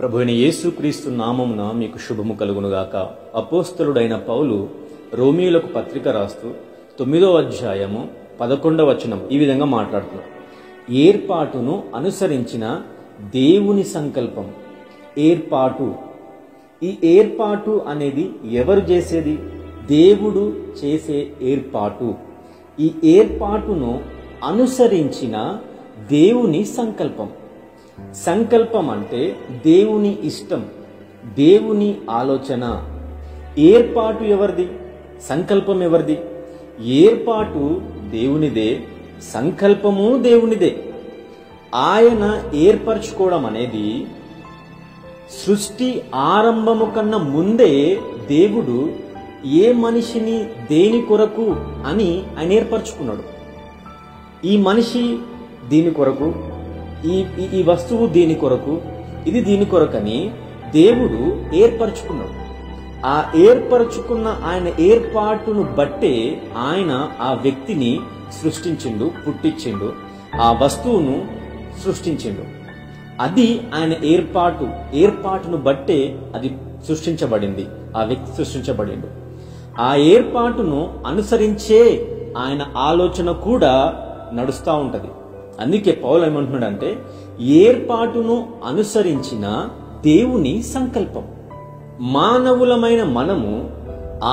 ప్రభువైన యేసుక్రీస్తు నామమున మీకు శుభము కలుగునుగాక. అపోస్తలుడైన పౌలు రోమీయులకు పత్రిక రాస్తూ 9వ అధ్యాయము 11వ వచనం ఈ విధంగా మాట్లాడుతున్నాడు. ఏర్పాటును అనుసరించిన దేవుని సంకల్పం. ఏర్పాటు, ఈ ఏర్పాటు అనేది ఎవరు చేసేది? దేవుడు చేసే ఏర్పాటు. ఈ ఏర్పాటును అనుసరించిన దేవుని సంకల్పం. సంకల్పం అంటే దేవుని ఇష్టం, దేవుని ఆలోచన. ఏర్పాటు ఎవరిది? సంకల్పం ఎవరిది? ఏర్పాటు దేవునిదే, సంకల్పము దేవునిదే. ఆయన ఏర్పరచుకోవడం అనేది సృష్టి ఆరంభము కన్నా ముందే దేవుడు ఏ మనిషిని దేని కొరకు అని ఆయన ఏర్పరచుకున్నాడు. ఈ మనిషి దీని కొరకు, ఈ వస్తువు దీని కొరకు, ఇది దీని కొరకని దేవుడు ఏర్పరచుకున్నాడు. ఆ ఏర్పరచుకున్న ఆయన ఏర్పాటును బట్టే ఆయన ఆ వ్యక్తిని సృష్టించిండు, పుట్టించిండు, ఆ వస్తువును సృష్టించిండు. అది ఆయన ఏర్పాటును బట్టే అది సృష్టించబడింది, ఆ వ్యక్తి సృష్టించబడిండు. ఆ ఏర్పాటును అనుసరించే ఆయన ఆలోచన కూడా నడుస్తూ ఉంటది. అందుకే పౌలు ఏమంటున్నాడంటే ఏర్పాటును అనుసరించిన దేవుని సంకల్పం. మానవులమైన మనము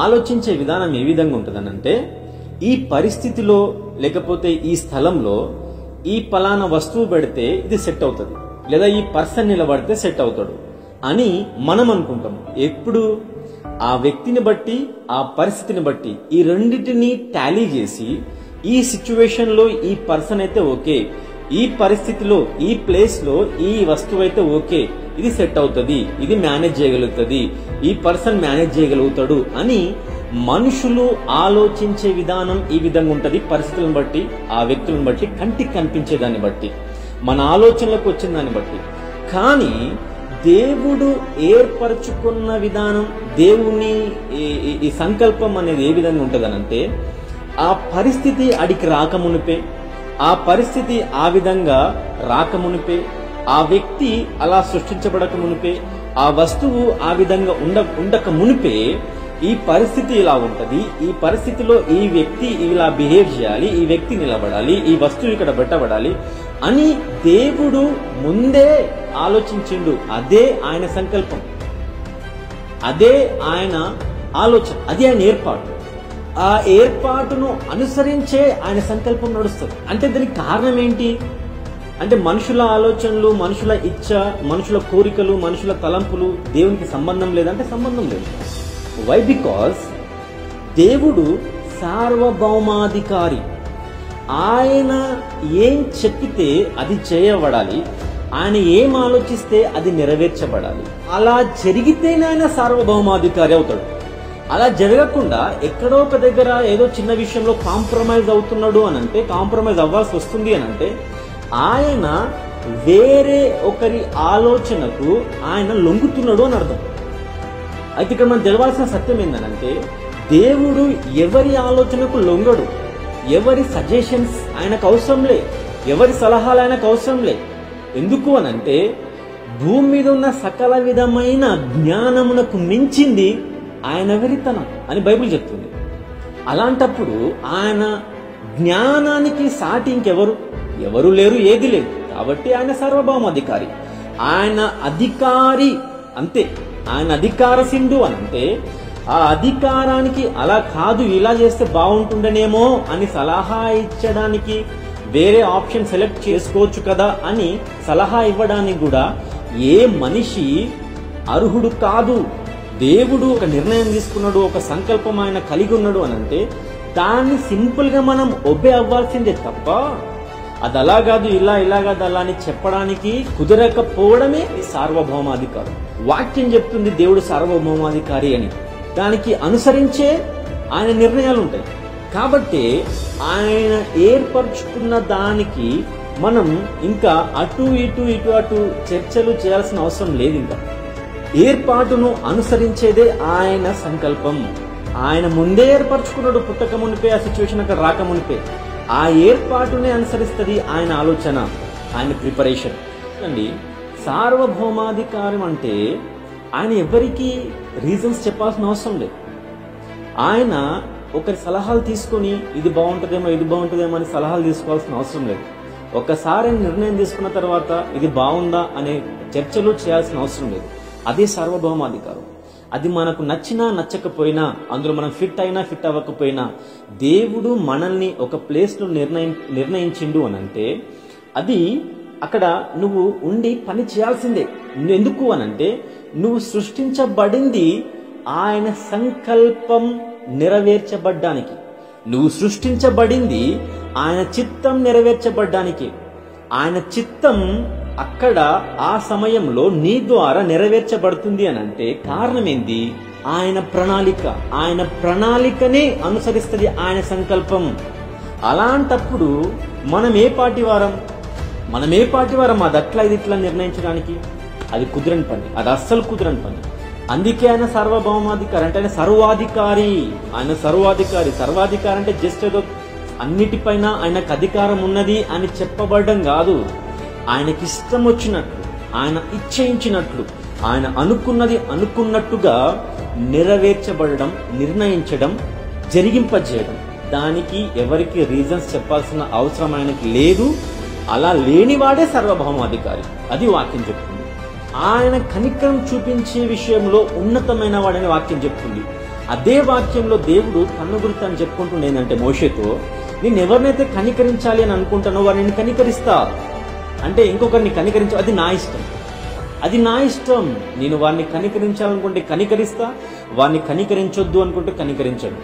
ఆలోచించే విధానం ఏ విధంగా ఉంటుందనంటే, ఈ పరిస్థితిలో లేకపోతే ఈ స్థలంలో ఈ పలానా వస్తువు పెడితే ఇది సెట్ అవుతుంది, లేదా ఈ పర్సన్ నిలబడితే సెట్ అవుతాడు అని మనం అనుకుంటాం. ఎప్పుడు? ఆ వ్యక్తిని బట్టి, ఆ పరిస్థితిని బట్టి ఈ రెండింటిని టాలీ చేసి ఈ సిచ్యువేషన్ లో ఈ పర్సన్ అయితే ఓకే, ఈ పరిస్థితిలో ఈ ప్లేస్ లో ఈ వస్తువు అయితే ఓకే, ఇది సెట్ అవుతుంది, ఇది మేనేజ్ చేయగలుగుతుంది, ఈ పర్సన్ మేనేజ్ చేయగలుగుతాడు అని మనుషులు ఆలోచించే విధానం ఈ విధంగా ఉంటది. పరిస్థితులను బట్టి, ఆ వ్యక్తులను బట్టి, కంటికి కనిపించే దాన్ని బట్టి, మన ఆలోచనలకు వచ్చిన దాన్ని బట్టి. కానీ దేవుడు ఏర్పరచుకున్న విధానం, దేవుని ఈ సంకల్పం అనేది ఏ విధంగా ఉంటదనంటే, ఆ పరిస్థితి అడికి రాకమునిపే, ఆ పరిస్థితి ఆ విధంగా రాకమునిపే, ఆ వ్యక్తి అలా సృష్టించబడక మునిపే, ఆ వస్తువు ఆ విధంగా ఉండక మునిపే ఈ పరిస్థితి ఇలా ఉంటది, ఈ పరిస్థితిలో ఈ వ్యక్తి ఇలా బిహేవ్ చేయాలి, ఈ వ్యక్తి నిలబడాలి, ఈ వస్తువు ఇక్కడ పెట్టబడాలి అని దేవుడు ముందే ఆలోచించిండు. అదే ఆయన సంకల్పం, అదే ఆయన ఆలోచన, అదే ఆయన ఏర్పాటు. ఆ ఏర్పాటును అనుసరించే ఆయన సంకల్పం నడుస్తుంది. అంటే దానికి కారణం ఏంటి అంటే, మనుషుల ఆలోచనలు, మనుషుల ఇచ్చ, మనుషుల కోరికలు, మనుషుల తలంపులు దేవునికి సంబంధం లేదంటే సంబంధం లేదు. వై? బికాజ్ దేవుడు సార్వభౌమాధికారి. ఆయన ఏం చెప్పితే అది చేయబడాలి, ఆయన ఏం ఆలోచిస్తే అది నెరవేర్చబడాలి. అలా జరిగితేనే ఆయన సార్వభౌమాధికారి అవుతాడు. అలా జరగకుండా ఎక్కడో ఒక దగ్గర ఏదో చిన్న విషయంలో కాంప్రమైజ్ అవుతున్నాడు అని అంటే, కాంప్రమైజ్ అవ్వాల్సి వస్తుంది అని అంటే, ఆయన వేరే ఒకరి ఆలోచనకు ఆయన లొంగుతున్నాడు అని అర్థం. అయితే ఇక్కడ మనం తెలవాల్సిన సత్యం ఏంటంటే, దేవుడు ఎవరి ఆలోచనకు లొంగడు, ఎవరి సజెషన్స్ ఆయనకు అవసరంలే, ఎవరి సలహాలు ఆయనకు అవసరంలే. ఎందుకు అనంటే, భూమి మీద ఉన్న సకల విధమైన జ్ఞానమునకు మించింది ఆయన వెరితనం అని బైబిల్ చెప్తుంది. అలాంటప్పుడు ఆయన జ్ఞానానికి సాటి ఇంకెవరు? ఎవరు లేరు, ఏది లేదు. కాబట్టి ఆయన సార్వభౌమాధికారి, ఆయన అధికారి, అంతే. ఆయన అధికార సింధు అని అంటే, ఆ అధికారానికి అలా కాదు, ఇలా చేస్తే బాగుంటుండనేమో అని సలహా ఇచ్చడానికి, వేరే ఆప్షన్ సెలెక్ట్ చేసుకోవచ్చు కదా అని సలహా ఇవ్వడానికి కూడా ఏ మనిషి అర్హుడు కాదు. దేవుడు ఒక నిర్ణయం తీసుకున్నాడు, ఒక సంకల్పం ఆయన కలిగి ఉన్నాడు అని అంటే దాన్ని సింపుల్ గా మనం ఒబే అవ్వాల్సిందే తప్ప, అది అలా కాదు, ఇలా కాదు, అలా అని చెప్పడానికి కుదరకపోవడమే సార్వభౌమాధికారం. వాక్యం చెప్తుంది దేవుడు సార్వభౌమాధికారి అని, దానికి అనుసరించే ఆయన నిర్ణయాలు ఉంటాయి. కాబట్టి ఆయన ఏర్పరచుకున్న దానికి మనం ఇంకా అటు ఇటు చర్చలు చేయాల్సిన అవసరం లేదు. ఇంకా ఏర్పాటును అనుసరించేదే ఆయన సంకల్పం. ఆయన ముందే ఏర్పరచుకున్నాడు, పుట్టక మునిపే, ఆ సిచ్యువేషన్ అక్కడ రాక మునిపే. ఆ ఏర్పాటునే అనుసరిస్తుంది ఆయన ఆలోచన, ఆయన ప్రిపరేషన్. అండి సార్వభౌమాధికారం అంటే ఆయన ఎవరికి రీజన్స్ చెప్పాల్సిన అవసరం లేదు. ఆయన ఒకరి సలహాలు తీసుకొని ఇది బాగుంటుందేమో అని సలహాలు తీసుకోవాల్సిన అవసరం లేదు. ఒకసారి నిర్ణయం తీసుకున్న తర్వాత ఇది బాగుందా అనే చర్చలు చేయాల్సిన అవసరం లేదు. అదే సార్వభౌమాధికారం. అది మనకు నచ్చినా నచ్చకపోయినా, అందులో మనం ఫిట్ అయినా ఫిట్ అవ్వకపోయినా, దేవుడు మనల్ని ఒక ప్లేస్లో నిర్ణయించిండు అని అంటే అది అక్కడ నువ్వు ఉండి పని చేయాల్సిందే. ఎందుకు అనంటే నువ్వు సృష్టించబడింది ఆయన సంకల్పం నెరవేర్చబడ్డానికి. నువ్వు సృష్టించబడింది ఆయన చిత్తం నెరవేర్చబడ్డానికి. ఆయన చిత్తం అక్కడ ఆ సమయంలో నీ ద్వారా నెరవేర్చబడుతుంది అని అంటే కారణం ఏంది? ఆయన ప్రణాళిక. ఆయన ప్రణాళికనే అనుసరిస్తుంది ఆయన సంకల్పం. అలాంటప్పుడు మనం ఏ పార్టీ వారం? అది అట్లా ఇది ఇట్లా నిర్ణయించడానికి అది కుదరని పని. అది అస్సలు కుదరని పని. అందుకే ఆయన సార్వభౌమాధికారి అంటే ఆయన సర్వాధికారి. సర్వాధికారి అంటే జస్ట్ ఏదో అన్నిటిపైన ఆయనకు అధికారం ఉన్నది అని చెప్పబడడం కాదు. ఆయనకి ఇష్టం వచ్చినట్లు, ఆయన ఇచ్ఛయించినట్లు, ఆయన అనుకున్నది అనుకున్నట్టుగా నెరవేర్చబడడం, నిర్ణయించడం, జరిగింపజేయడం. దానికి ఎవరికి రీజన్స్ చెప్పాల్సిన అవసరం ఆయనకి లేదు. అలా లేనివాడే సార్వభౌమాధికారి. అది వాక్యం చెప్తుంది. ఆయన కనికరం చూపించే విషయంలో ఉన్నతమైన వాడని వాక్యం చెప్తుంది. అదే వాక్యంలో దేవుడు తన గురించి తను చెప్పుకుంటుంది ఏంటంటే మోషేతో, నేను ఎవరినైతే కనికరించాలి అని అనుకుంటానో వారిని నేను కనికరిస్తా. అంటే ఇంకొకరిని కనికరించ అది నా ఇష్టం. నేను వారిని కనికరించాలనుకుంటే కనికరిస్తా, వారిని కనికరించొద్దు అనుకుంటే కనికరించను.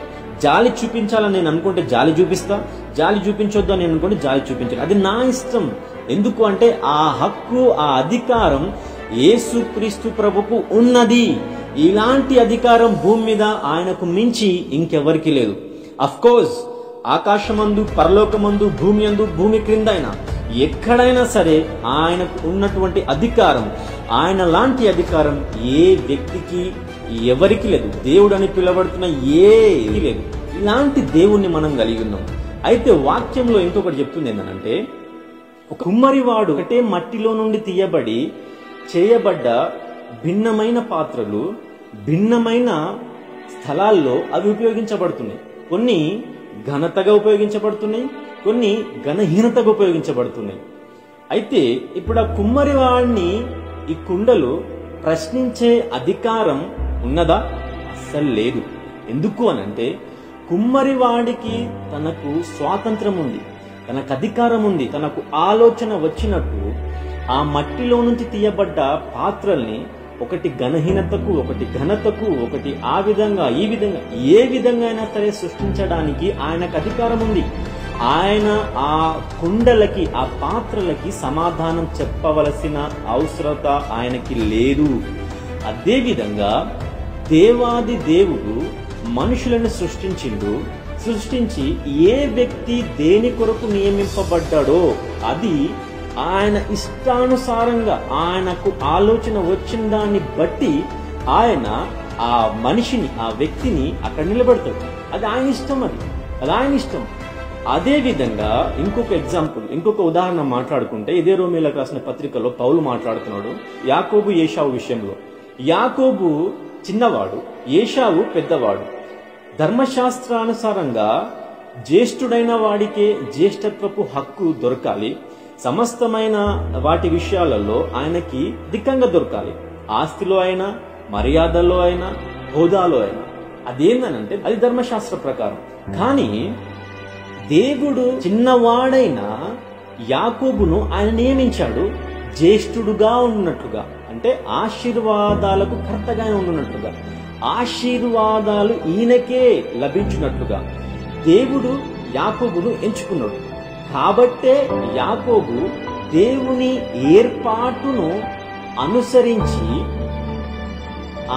జాలి చూపించాలని నేను అనుకుంటే జాలి చూపిస్తా, జాలి చూపించొద్దు అని నేను అనుకుంటే జాలి చూపించను. అది నా ఇష్టం. ఎందుకు అంటే ఆ హక్కు, ఆ అధికారం యేసుక్రీస్తు ప్రభుకు ఉన్నది. ఇలాంటి అధికారం భూమి మీద ఆయనకు మించి ఇంకెవరికి లేదు. అఫ్ కోర్స్ ఆకాశమందు, పరలోకమందు, భూమి యందు, భూమి క్రింద అయినా ఎక్కడైనా సరే ఆయనకు ఉన్నటువంటి అధికారం, ఆయన లాంటి అధికారం ఏ వ్యక్తికి ఎవరికి లేదు. దేవుడు అని పిలవబడుతున్న ఏది లేదు. ఇలాంటి దేవుణ్ణి మనం కలిగి ఉన్నాం. అయితే వాక్యంలో ఇంకొకటి చెప్తుంది ఏంటంటే, ఒక కుమ్మరివాడు ఒకటే మట్టిలో నుండి తీయబడి చేయబడ్డ భిన్నమైన పాత్రలు భిన్నమైన స్థలాల్లో అవి ఉపయోగించబడుతున్నాయి. కొన్ని ఘనతగా ఉపయోగించబడుతున్నాయి, కొన్ని ఘనహీనతగా ఉపయోగించబడుతున్నాయి. అయితే ఇప్పుడు ఆ కుమ్మరివాడిని ఈ కుండలు ప్రశ్నించే అధికారం ఉన్నదా? అస్సలు లేదు. ఎందుకు అనంటే కుమ్మరివాడికి తనకు స్వాతంత్రం ఉంది, తనకు అధికారం ఉంది. తనకు ఆలోచన వచ్చినట్టు ఆ మట్టిలో నుంచి తీయబడ్డ పాత్రల్ని ఒకటి ఘనహీనతకు, ఒకటి ఘనతకు, ఒకటి ఆ విధంగా ఈ విధంగా ఏ విధంగా అయినా సరే సృష్టించడానికి ఆయనకు అధికారం ఉంది. ఆయన ఆ కుండలకి, ఆ పాత్రలకి సమాధానం చెప్పవలసిన అవసరత ఆయనకి లేదు. అదేవిధంగా దేవాది దేవుడు మనుషులను సృష్టించి ఏ వ్యక్తి దేని కొరకు నియమింపబడ్డాడో అది ఆయన ఇష్టానుసారంగా ఆయనకు ఆలోచన వచ్చిన దాన్ని బట్టి ఆయన ఆ మనిషిని, ఆ వ్యక్తిని అక్కడ నిలబెడతాడు. అది ఆయన ఇష్టం. అది ఆయన ఇష్టం. అదే విధంగా ఇంకొక ఉదాహరణ మాట్లాడుకుంటే, ఇదే రోమీయులకు రాసిన పత్రికలో పౌలు మాట్లాడుతున్నాడు యాకోబు ఏశావు విషయంలో. యాకోబు చిన్నవాడు, ఏశావు పెద్దవాడు. ధర్మశాస్త్రానుసారంగా జ్యేష్ఠుడైన వాడికే జ్యేష్ఠత్వపు హక్కు దొరకాలి. సమస్తమైన వాటి విషయాలలో ఆయనకి ధిక్కంగా దొరకాలి. ఆస్తిలో అయినా, మర్యాదలో అయినా, హోదాలో అయినా. అదేందనంటే అది ధర్మశాస్త్ర ప్రకారం. కానీ దేవుడు చిన్నవాడైన యాకోబును ఆయన నియమించాడు జ్యేష్ఠుడుగా ఉన్నట్లుగా. అంటే ఆశీర్వాదాలకు కర్తగా ఉన్నట్లుగా, ఆశీర్వాదాలు ఈయనకే లభించినట్లుగా దేవుడు యాకోబును ఎంచుకున్నాడు. కాబట్టే యాకోబు దేవుని ఏర్పాటును అనుసరించి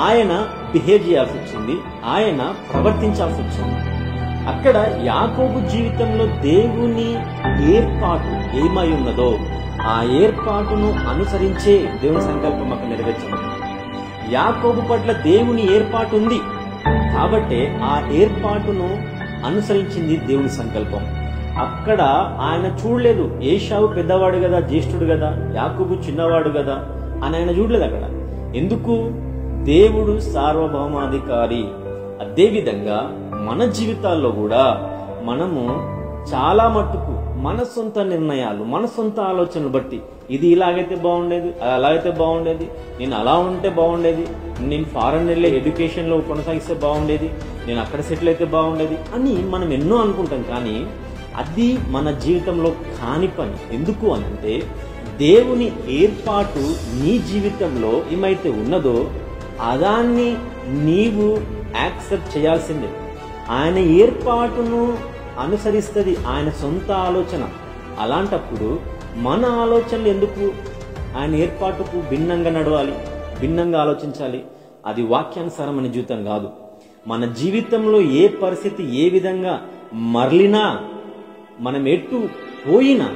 ఆయన బిహేవ్ చేయాల్సి వచ్చింది, ఆయన ప్రవర్తించాల్సి వచ్చింది. అక్కడ యాకోబు జీవితంలో దేవుని ఏర్పాటు ఏమై ఉన్నదో ఆ ఏర్పాటును అనుసరించే దేవుని సంకల్పం అక్కడ నెరవేర్చబడింది. యాకోబు పట్ల దేవుని ఏర్పాటు ఉంది కాబట్టి ఆ ఏర్పాటును అనుసరించింది దేవుని సంకల్పం. అక్కడ ఆయన చూడలేదు ఏశావు పెద్దవాడు కదా, జ్యేష్ఠుడు కదా, యాకోబు చిన్నవాడు కదా, అని ఆయన చూడలేదు అక్కడ. ఎందుకు? దేవుడు సార్వభౌమాధికారి. అదేవిధంగా మన జీవితాల్లో కూడా మనము చాలా మట్టుకు మన సొంత నిర్ణయాలు, మన సొంత ఆలోచనలు బట్టి ఇది ఇలాగైతే బాగుండేది, అలాగైతే బాగుండేది, నేను అలా ఉంటే బాగుండేది, నేను ఫారెన్ వెళ్ళే ఎడ్యుకేషన్లో కొనసాగిస్తే బాగుండేది, నేను అక్కడ సెటిల్ అయితే బాగుండేది అని మనం ఎన్నో అనుకుంటాం. కానీ అది మన జీవితంలో కాని పని. ఎందుకు అనంటే దేవుని ఏర్పాటు నీ జీవితంలో ఏమైతే ఉన్నదో అదాన్ని నీవు యాక్సెప్ట్ చేయాల్సిందే. ఆయన ఏర్పాటును అనుసరిస్తుంది ఆయన సొంత ఆలోచన. అలాంటప్పుడు మన ఆలోచనలు ఎందుకు ఆయన ఏర్పాటుకు భిన్నంగా నడవాలి, భిన్నంగా ఆలోచించాలి? అది వాక్యానుసారమైన జీవితం కాదు. మన జీవితంలో ఏ పరిస్థితి ఏ విధంగా మరలినా, మనం ఎటు పోయినా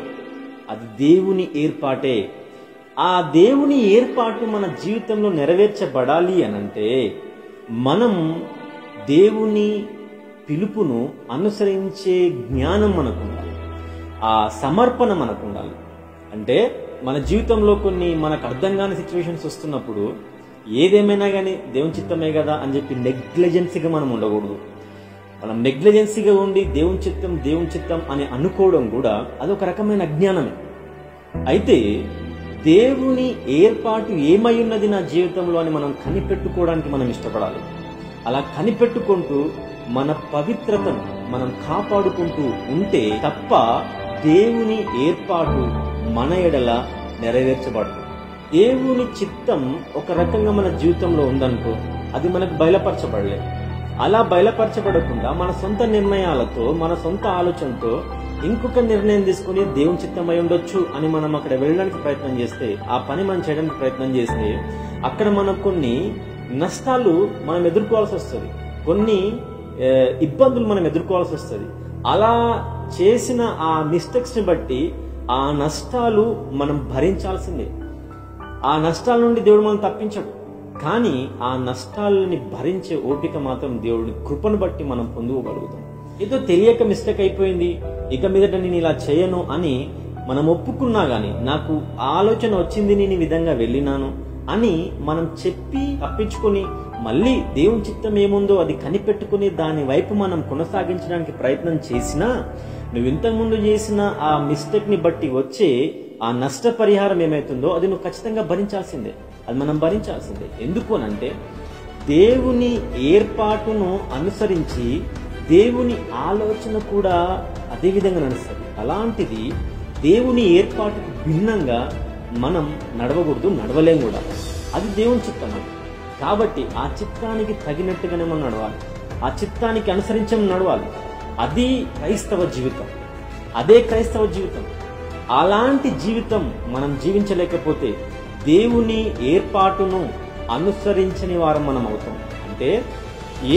అది దేవుని ఏర్పాటే. ఆ దేవుని ఏర్పాటు మన జీవితంలో నెరవేర్చబడాలి అనంటే మనం దేవుని పిలుపును అనుసరించే జ్ఞానం మనకు ఉండాలి, ఆ సమర్పణ మనకు ఉండాలి. అంటే మన జీవితంలో కొన్ని మనకు అర్థం కాని సిచ్యువేషన్స్ వస్తున్నప్పుడు ఏదేమైనా కానీ దేవుని చిత్తమే కదా అని చెప్పి నెగ్లిజెన్సీగా మనం ఉండకూడదు. మనం నెగ్లిజెన్సీగా ఉండి దేవుని చిత్తం అని అనుకోవడం కూడా అదొక రకమైన అజ్ఞానమే. అయితే దేవుని ఏర్పాటు ఏమై ఉన్నది నా జీవితంలో అని మనం కనిపెట్టుకోవడానికి మనం ఇష్టపడాలి. అలా కనిపెట్టుకుంటూ మన పవిత్రతను మనం కాపాడుకుంటూ ఉంటే తప్ప దేవుని ఏర్పాటు మన ఎడల నెరవేర్చబడదు. దేవుని చిత్తం ఒక రకంగా మన జీవితంలో ఉందనుకో, అది మనకు బయలుపరచబడలేదు. అలా బయలుపరచబడకుండా మన సొంత నిర్ణయాలతో, మన సొంత ఆలోచనతో ఇంకొక నిర్ణయం తీసుకుని దేవుని చిత్తమై ఉండొచ్చు అని మనం అక్కడ వెళ్ళడానికి ప్రయత్నం చేస్తే, ఆ పని మనం చేయడానికి ప్రయత్నం చేస్తే అక్కడ మనకు కొన్ని నష్టాలు మనం ఎదుర్కోవాల్సి వస్తుంది, కొన్ని ఇబ్బందులు మనం ఎదుర్కోవాల్సి వస్తుంది. అలా చేసిన ఆ మిస్టేక్స్ ని బట్టి ఆ నష్టాలు మనం భరించాల్సిందే. ఆ నష్టాల నుండి దేవుడు మనం తప్పించడు. కానీ ఆ నష్టాలని భరించే ఓపిక మాత్రం దేవుడి కృపను బట్టి మనం పొందుకోగలుగుతాం. ఏదో తెలియక మిస్టేక్ అయిపోయింది, ఇక మీదట నేను ఇలా చేయను అని మనం ఒప్పుకున్నా గానీ, నాకు ఆలోచన వచ్చింది, నేను ఈ విధంగా వెళ్ళినాను అని మనం చెప్పి తప్పించుకొని మళ్ళీ దేవుని చిత్తం ఏముందో అది కనిపెట్టుకుని దాని వైపు మనం కొనసాగించడానికి ప్రయత్నం చేసినా, నువ్వు ఇంతకుముందు చేసిన ఆ మిస్టేక్ ని బట్టి వచ్చే ఆ నష్టపరిహారం ఏమైతుందో అది నువ్వు ఖచ్చితంగా భరించాల్సిందే. అది మనం భరించాల్సిందే. ఎందుకు అనంటే దేవుని ఏర్పాటును అనుసరించి దేవుని ఆలోచన కూడా అదే విధంగా నడుస్తుంది. అలాంటిది దేవుని ఏర్పాటుకు భిన్నంగా మనం నడవకూడదు, నడవలేం కూడా. అది దేవుని చిత్తం. కాబట్టి ఆ చిత్తానికి తగినట్టుగానే మనం నడవాలి, ఆ చిత్తానికి అనుసరించడం నడవాలి. అది క్రైస్తవ జీవితం, అదే క్రైస్తవ జీవితం. అలాంటి జీవితం మనం జీవించలేకపోతే దేవుని ఏర్పాటును అనుసరించని వారం మనం అవుతాం. అంటే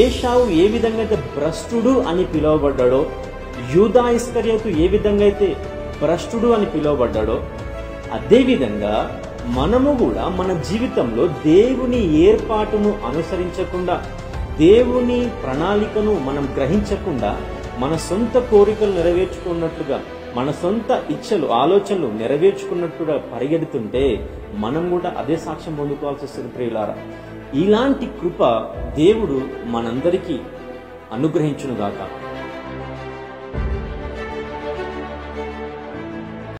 ఏశావు ఏ విధంగా అయితే భ్రష్టుడు అని పిలువబడ్డాడో, యూదా ఇస్కరియోతు ఏ విధంగా అయితే భ్రష్టుడు అని పిలువబడ్డాడో, అదేవిధంగా మనము కూడా మన జీవితంలో దేవుని ఏర్పాటును అనుసరించకుండా, దేవుని ప్రణాళికను మనం గ్రహించకుండా, మన సొంత కోరికలు నెరవేర్చుకున్నట్లుగా, మన సొంత ఇచ్చలు ఆలోచనలు నెరవేర్చుకున్నట్టుగా పరిగెడుతుంటే మనం కూడా అదే సాక్ష్యం పొందుకోవాల్సి వస్తుంది. ప్రియులారా, ఇలాంటి కృప దేవుడు మనందరికీ అనుగ్రహించునుగాక.